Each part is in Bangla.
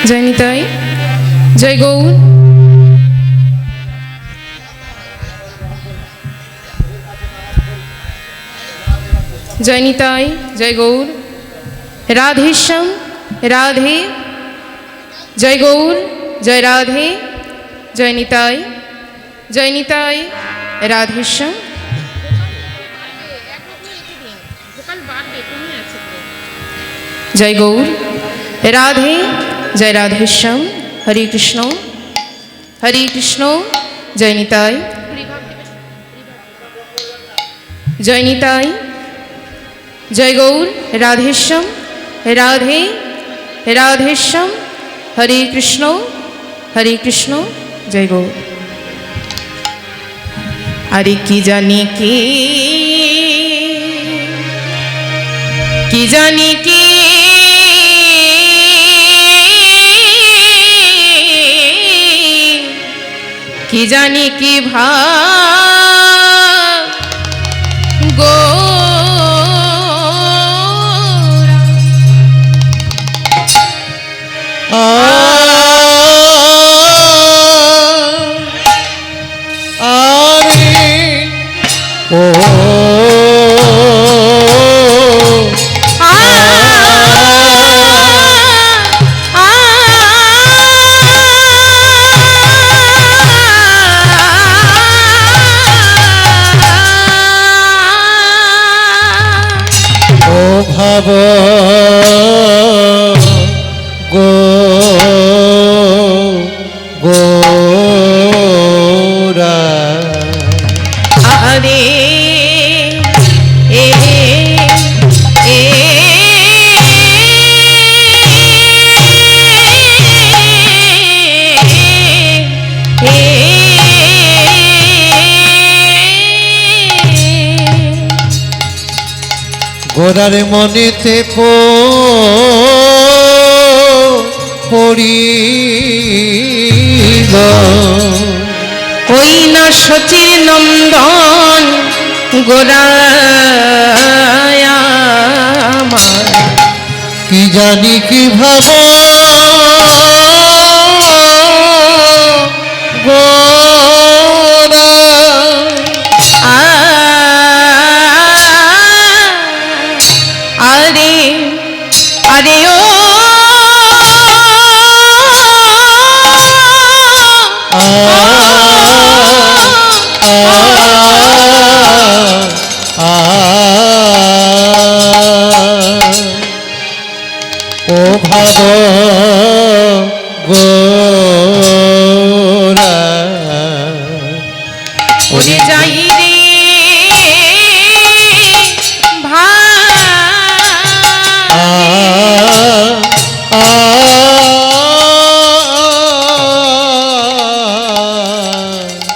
জয় নিতাই, জয় গৌর। জয় নিতাই, জয় গৌর। রাধেশ্যাম, রাধে, জয় গৌর, জয় রাধে, জয় নিতাই, জয় নিতাই, রাধেশ্যাম। জয় গৌর, রাধে, জয় রাধেশ্যাম। হরে কৃষ্ণ, হরে কৃষ্ণ, জয় নিতাই, জয় নিতাই, জয় গৌর। রাধেশ্যাম, রাধে, রাধেশ্যাম। হরে কৃষ্ণ, হরে কৃষ্ণ, জয় গৌর। আরে কি জানি কি জানি কি জানি কি ভাব গো ভাব গো গোরা আরে গোরার মনেতে পড়িল ওই না সচির নন্দন গোরায় আমার। কি জানি কি ভাব গোরা আরে আরে ও ও ভাব গোরা ওরে যাই রে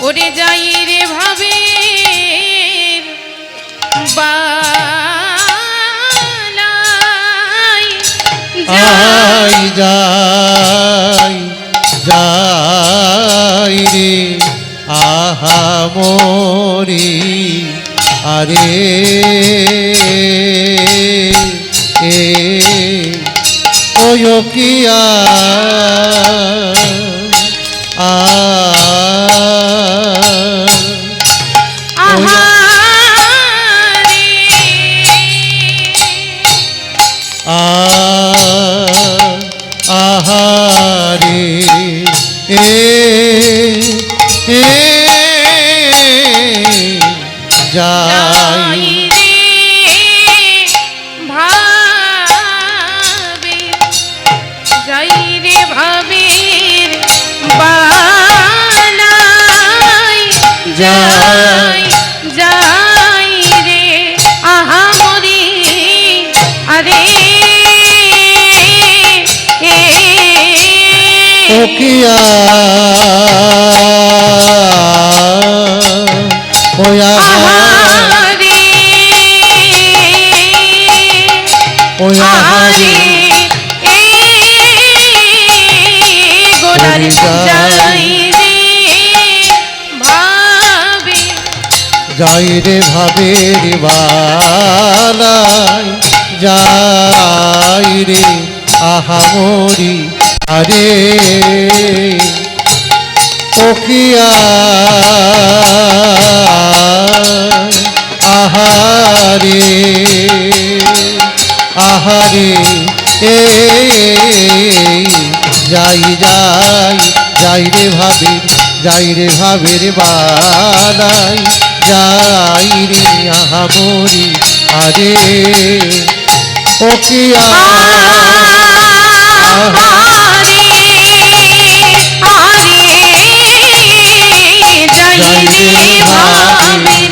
ওরে যাই রে ভাবে বালাই যাই যাই যাই রে আহা মরি আরে ওয় কিয়া আহারে যাই ভাবে যাই রে ভাবে বালাই যাই যাই রে আহা মরি আরে ও কিয়া ওয়া আহারে আহারে গোরার যাই রে ভাবে যাই রে ভাবে রে বালাই যাই রে আহা মরি আরে ও কি আহারে আহারে এ যাই যাই যাই রে ভাবের বালাই যাই রে আহামরি আরে ও কি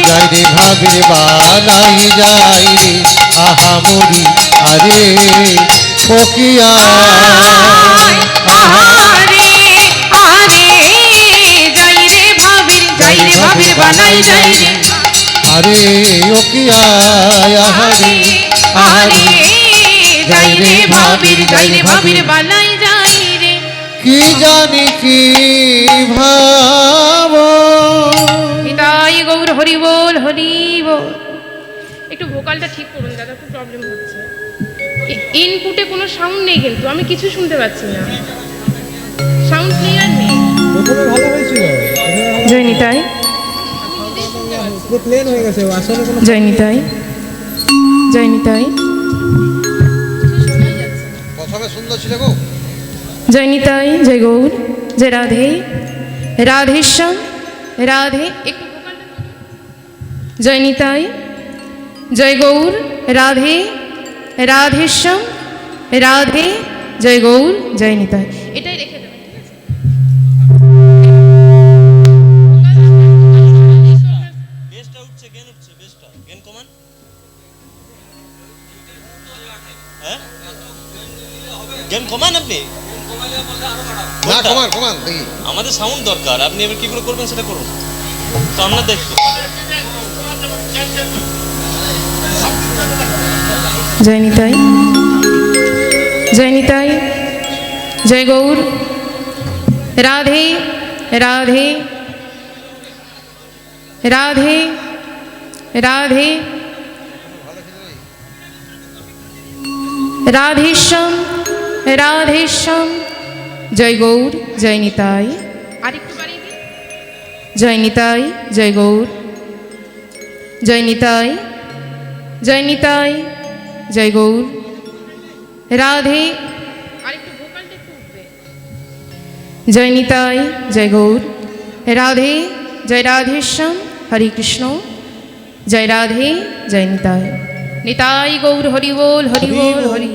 যাই রে ভাবের বালাই যাই রে আহামরি আরে ও কি আরে ও কি আহারে আহারে যাই রে ভাবির বালাই যাই রে। কি জানি কি ভাব নিতাই গৌর হরি বল হরি বল। একটু ভোকালটা ঠিক করুন দাদা, খুব প্রবলেম হচ্ছে। ইনপুটে কোনো সাউন্ড নেই, কিন্তু আমি কিছু শুনতে পাচ্ছি না, সাউন্ড ক্লিয়ার নেই। প্রথমে ভালো হয়েছিল, জয় নিতাই, পুরো প্লেন হয়ে গেছে আসলে কোনো জয় নিতাই, জয় নিতাই, প্রথমে সুন্দর ছিল গো। জয় নিতাই, জয় গৌর, জয় রাধে, রাধেশ্যাম, রাধে। একটু ভোকালটা করুন। জয় নিতাই, জয় গৌর, রাধে, রাধেশ্যাম, রাধে, জয় গৌর, জয় নিতাই। এটাই রেখে দেবেন, ঠিক আছে? বেসটা উঠছে, গেন উঠছে, বেসটা গেন কমান। হ্যাঁ গেন কমান আপনি না কমান দেখি। আমাদের সাউন্ড দরকার, আপনি এবার কি করে করবেন সেটা করুন, তো আমরা দেখবো। জয় নিতাই, জয় নিতাই, জয় গৌর, রাধে, রাধে, রাধে, রাধে, রাধেশ্যাম, রাধেশ্যাম, জয় গৌর, জয় নিতাই। আরেকটু বাড়িয়ে দিন। জয় নিতাই, জয় গৌর, জয় নিতাই, জয় নিতাই, জয় গৌর, রাধে। আরেকটু ভোকালটা একটু উঠবে। জয় নিতাই, জয় গৌর, রাধে, জয় রাধেশ্যাম, হরে কৃষ্ণ, জয় রাধে, জয় নিতাই। নিতাই গৌর হরি বল হরি বল হরি।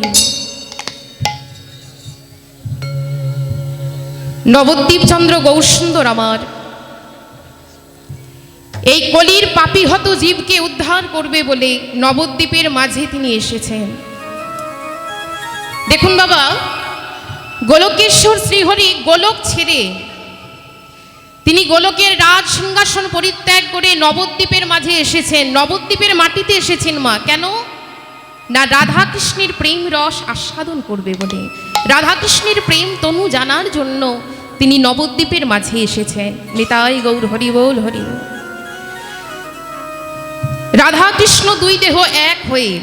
নবদ্বীপ চন্দ্র গৌরসুন্দর আমার এই কলির পাপীহত জীবকে উদ্ধার করবে বলে নবদ্বীপের মাঝে তিনি এসেছেন। দেখুন বাবা, গোলকেশ্বর শ্রীহরি গোলক ছেড়ে তিনি গোলকের রাজ সিংহাসন পরিত্যাগ করে নবদ্বীপের মাঝে এসেছেন, নবদ্বীপের মাটিতে এসেছেন। মা কেন না রাধাকৃষ্ণের প্রেম রস আস্বাদন করবে বলে, রাধাকৃষ্ণের প্রেম তনু জানার জন্য তিনি নবদ্বীপের মাঝে এসেছেন। নিতাই গৌর হরি বল হরি বল। রাধাকৃষ্ণ দুই দেহ এক হয়ে,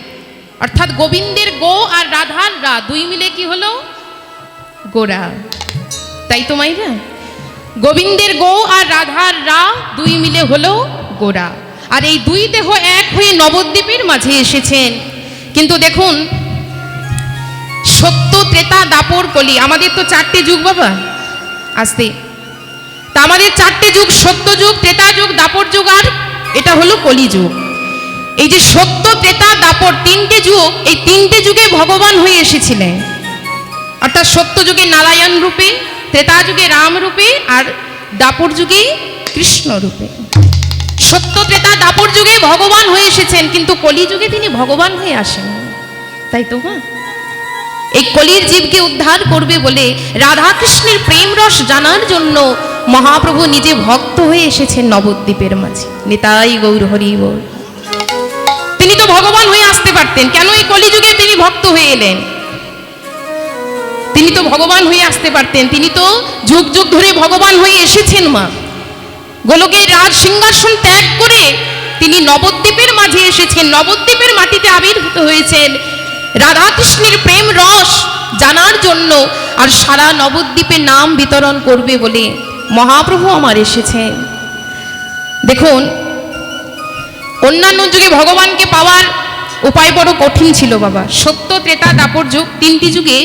অর্থাৎ গোবিন্দের গো আর রাধার রা দুই মিলে কি হলো? গোরা। তাই তো মাইরা, গোবিন্দের গো আর রাধার রা দুই মিলে হলো গোরা। আর এই দুই দেহ এক হয়ে নবদ্বীপের মাঝে এসেছেন। কিন্তু দেখুন, সত্য, ত্রেতা, দাপর, কলি, আমাদের তো চারটে যুগ বাবা, আসতে তা আমাদের চারটে যুগ, সত্য যুগ, ত্রেতা যুগ, দাপর যুগ, আর এটা হলো কলি যুগ। এই যে সত্য, ত্রেতা, দাপর তিনটে যুগ, এই তিনটে যুগে ভগবান হয়ে এসেছিলেন। অর্থাৎ সত্য যুগে নারায়ণ রূপে, ত্রেতা যুগে রাম রূপে, আর দাপর যুগে কৃষ্ণ রূপে। সত্য, ত্রেতা, দাপর যুগে ভগবান হয়ে এসেছেন, কিন্তু কলি যুগে তিনি ভগবান হয়ে আসেন। তাই তো মা, এই কলির জীবকে উদ্ধার করবে বলে রাধাকৃষ্ণের প্রেম রস জানার জন্য মহাপ্রভু নিজে ভক্ত হয়ে এসেছেন নবদ্বীপের মাঝে। নিতাই গৌর হরি বল। তিনি তো ভগবান হয়ে আসতে পারতেন, কেন এই কলিযুগে তিনি ভক্ত হয়ে এলেন? তিনি তো ভগবান হয়ে আসতে পারতেন, তিনি তো যুগ যুগ ধরে ভগবান হয়ে এসেছেন। মা গোলকের রাজ সিংহাসন ত্যাগ করে তিনি নবদ্বীপের মাঝে এসেছেন, নবদ্বীপের মাটিতে আবির্ভূত হয়েছেন। রাধাকৃষ্ণের প্রেম রস জানার জন্য আর সারা নবদ্বীপে নাম বিতরণ করবে বলে মহাপ্রভু আমার এসেছেন। দেখুন, অন্যান্য যুগে ভগবানকে পাওয়ার উপায় বড় কঠিন ছিল বাবা। সত্য, ত্রেতা, দাপর যুগ, তিনটি যুগে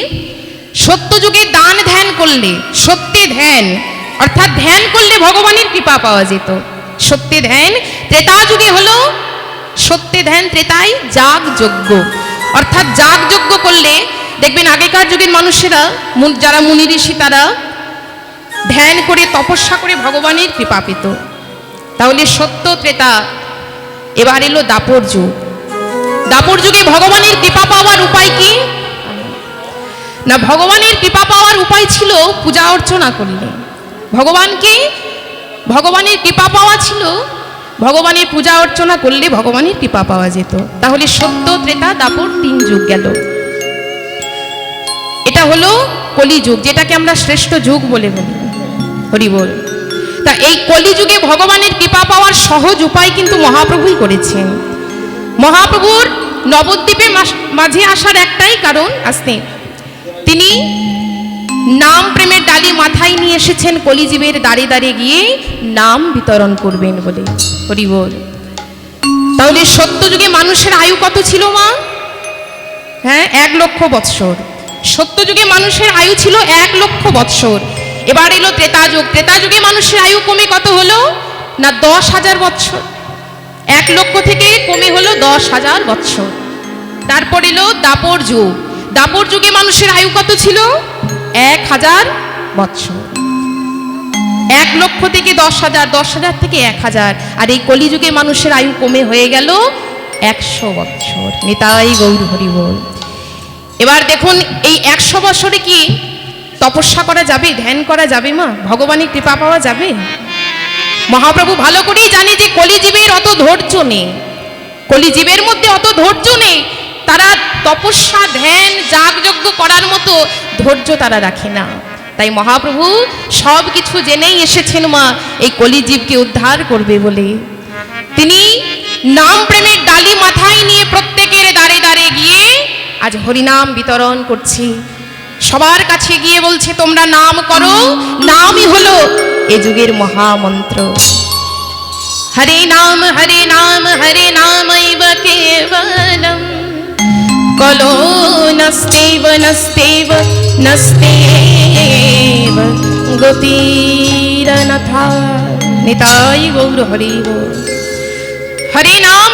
সত্য যুগে দান ধ্যান করলে, সত্যে ধ্যান অর্থাৎ ধ্যান করলে ভগবানের কৃপা পাওয়া যেত। সত্যে ধ্যান। ত্রেতা যুগে হলো সত্যে ধ্যান, ত্রেতায় যাগ যজ্ঞ অর্থাৎ যাগ যজ্ঞ করলে দেখবেন আগেকার যুগের মানুষেরা, যারা মুনি ঋষি, তারা ধ্যান করে তপস্যা করে ভগবানের কৃপা পেত। তাহলে সত্য, ত্রেতা। এবার এলো দাপর যুগ। দাপর যুগে ভগবানের কৃপা পাওয়ার উপায় কি না? ভগবানের কৃপা পাওয়ার উপায় ছিল পূজা অর্চনা করলে। ভগবানের কৃপা পাওয়া ছিল, ভগবানের পূজা অর্চনা করলে ভগবানের কৃপা পাওয়া যেত। তাহলে সত্য, ত্রেতা, দাপর 3 যুগ গেল। এটা হলো কলিযুগ, যেটাকে আমরা শ্রেষ্ঠ যুগ বলে বলি। হরি বল। তা এই কলিযুগে ভগবানের কৃপা পাওয়ার সহজ উপায় কিন্তু মহাপ্রভুই করেছেন। মহাপ্রভুর নবদ্বীপে মাঝে আসার একটাই কারণ, আসতে তিনি নাম প্রেমের ডালি মাথায় নিয়ে এসেছেন, কলিজীবের দাঁড়ে দাঁড়ে গিয়ে নাম বিতরণ করবেন বলে। হরি বল। তাহলে সত্য যুগে মানুষের আয়ু কত ছিল মা? হ্যাঁ, 1 লক্ষ বৎসর। সত্য যুগে মানুষের আয়ু ছিল 1 লক্ষ বৎসর। এবার এলো ত্রেতা যুগ। ত্রেতা যুগে মানুষের আয়ু কমে কত হলো না 10,000 বৎসর। 1 লক্ষ থেকে কমে হলো 10,000 বৎসর। তারপর এলো দাপর যুগ। দাপর যুগে মানুষের আয়ু কত ছিল? 1,000 বৎসর। 1 লক্ষ থেকে 10,000, 10,000 থেকে 1,000। আর এই কলিযুগে মানুষের আয়ু কমে হয়ে গেল 100 বৎসর। নিতাই গৌর হরি বল। এবার দেখুন, এই 100 বছরে কি তপস্যা করা যাবে, ধ্যান করা যাবে মা? ভগবানের কৃপা পাওয়া যাবে? মহাপ্রভু ভালো করেই জানে যে কলিজীবের অত ধৈর্য নেই, কলিজীবের মধ্যে অত ধৈর্য নেই। তারা তপস্যা, ধ্যান, যাগযজ্ঞ করার মতো ধৈর্য তারা রাখে না। তাই মহাপ্রভু সব কিছু জেনেই এসেছেন মা এই কলিজীবকে উদ্ধার করবে বলে। তিনি নাম প্রেমের ডালি মাথায় নিয়ে প্রত্যেকের দাঁড়ে দাঁড়ে গিয়ে আজ হরিনাম বিতরণ করছি। সবার কাছে গিয়ে বলছে, তোমরা নাম করো, নামই হলো এ যুগের মহামন্ত্র। হরে নাম হরে নামৈব কেবলম, কলো নস্তেব নস্তেব নস্তেব গতিরনথা। নিতাই গৌর হরি বল। হরে নাম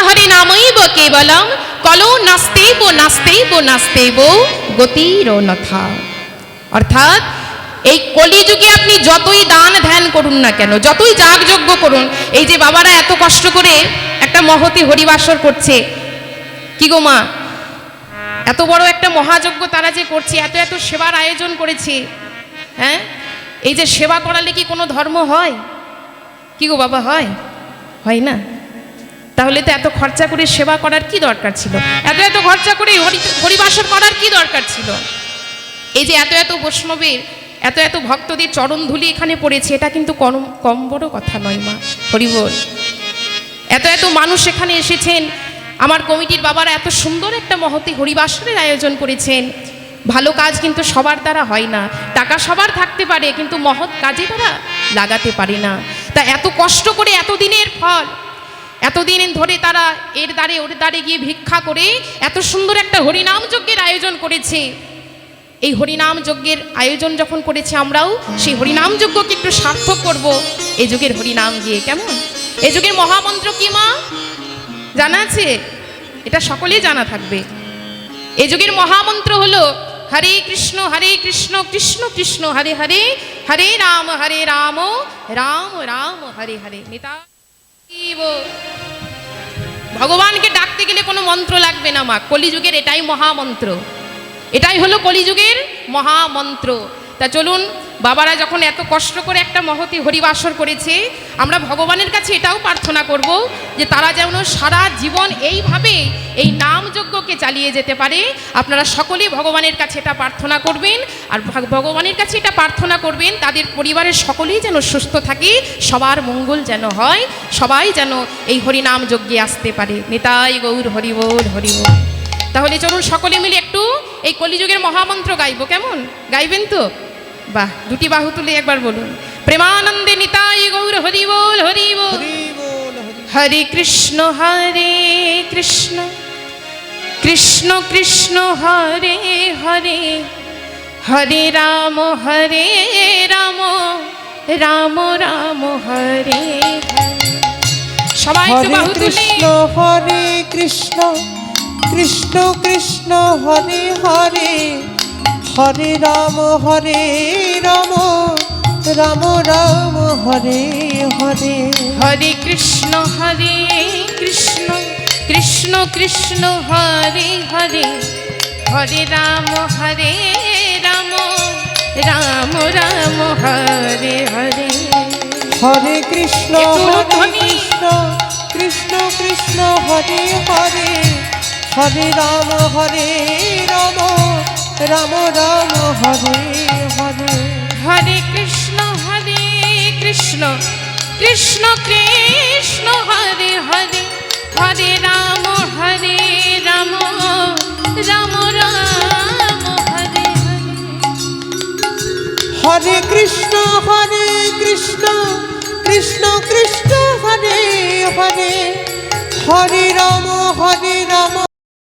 হরে নামৈব কেবলম, কলো নাস্তেব নাস্তেব নাস্তেব গতিরনথা। অর্থাৎ এই কলিযুগে আপনি যতই দান ধ্যান করুন না কেন, যতই যাগযজ্ঞ করুন, এই যে বাবারা এত কষ্ট করে একটা মহতি হরিবাসর করছে, কি গো মা, এত বড় একটা মহাযজ্ঞ তারা যে করছে, এত এত সেবার আয়োজন করেছে, হ্যাঁ, এই যে সেবা করালে কি কোনো ধর্ম হয়? কি গো বাবা, হয়? হয় না। তাহলে তো এত খরচা করে সেবা করার কি দরকার ছিল? এত এত খরচা করে হরিবাসর করার কি দরকার ছিল? এই যে এত এত বৈষ্ণবের, এত এত ভক্তদের চরণ ধুলি এখানে পড়েছে, এটা কিন্তু কম বড় কথা নয় মা। হরি বল। এত এত মানুষ এখানে এসেছেন, আমার কমিটির বাবারা এত সুন্দর একটা মহতি হরিবাসরের আয়োজন করেছেন। ভালো কাজ কিন্তু সবার দ্বারা হয় না। টাকা সবার থাকতে পারে, কিন্তু মহৎ কাজে তারা লাগাতে পারে না। তা এত কষ্ট করে, এতদিনের ফল, এতদিন ধরে তারা এর দ্বারে ওর দ্বারে গিয়ে ভিক্ষা করে এত সুন্দর একটা হরিনাম যজ্ঞের আয়োজন করেছে। এই হরিনাম যজ্ঞের আয়োজন যখন করেছে, আমরাও সেই হরিনাম যজ্ঞকে একটু সার্থক করব এই যুগের হরিনাম গিয়ে। কেমন? এই যুগের মহামন্ত্র কি মা জানা আছে? এটা সকলেই জানা থাকবে। এই যুগের মহামন্ত্র হলো হরে কৃষ্ণ কৃষ্ণ কৃষ্ণ হরে হরে, হরে রাম রাম রাম হরে হরে। ভগবানকে ডাকতে গেলে কোনো মন্ত্র লাগবে না মা। কলিযুগের এটাই মহামন্ত্র, এটাই হলো কলিযুগের মহামন্ত্র। তা চলুন, বাবারা যখন এত কষ্ট করে একটা মহতি হরিবাসর করেছে, আমরা ভগবানের কাছে এটাও প্রার্থনা করব যে তারা যেন সারা জীবন এইভাবে এই নাম যজ্ঞকে চালিয়ে যেতে পারে। আপনারা সকলেই ভগবানের কাছে এটা প্রার্থনা করবেন, আর ভগবানের কাছে এটা প্রার্থনা করবেন তাদের পরিবারের সকলেই যেন সুস্থ থাকে, সবার মঙ্গল যেন হয়, সবাই যেন এই হরিনাম যজ্ঞে আসতে পারে। নিতাই গৌর হরি বল, হরি বল। তাহলে চলুন সকলে মিলে একটু এই কলিযুগের মহামন্ত্র গাইবো, কেমন? গাইবেন তো? বাহ, দুটি বাহু তুলে একবার বলুন, প্রেমানন্দে নিতাই গৌর হরি বল হরি বল। হরি বল, হরি। হরে কৃষ্ণ কৃষ্ণ কৃষ্ণ হরে হরে, হরে রাম রাম রাম হরে হরে। সবাই একটু হরে বাহু তুলে কৃষ্ণ হরে কৃষ্ণ কৃষ্ণ কৃষ্ণ হরে হরে, হরে রাম রাম রাম হরে হরে। হরে কৃষ্ণ কৃষ্ণ কৃষ্ণ হরে হরে, হরে রাম রাম রাম হরে হরে। হরে কৃষ্ণ একটু হরে ধ্বনি। কৃষ্ণ কৃষ্ণ কৃষ্ণ হরে হরে, হরে রাম রাম রাম হরে হরে। হরে কৃষ্ণ কৃষ্ণ কৃষ্ণ কৃষ্ণ হরে হরে, হরে রাম রাম রাম হরে হরে। হরে কৃষ্ণ কৃষ্ণ কৃষ্ণ হরে হরে, হরে রাম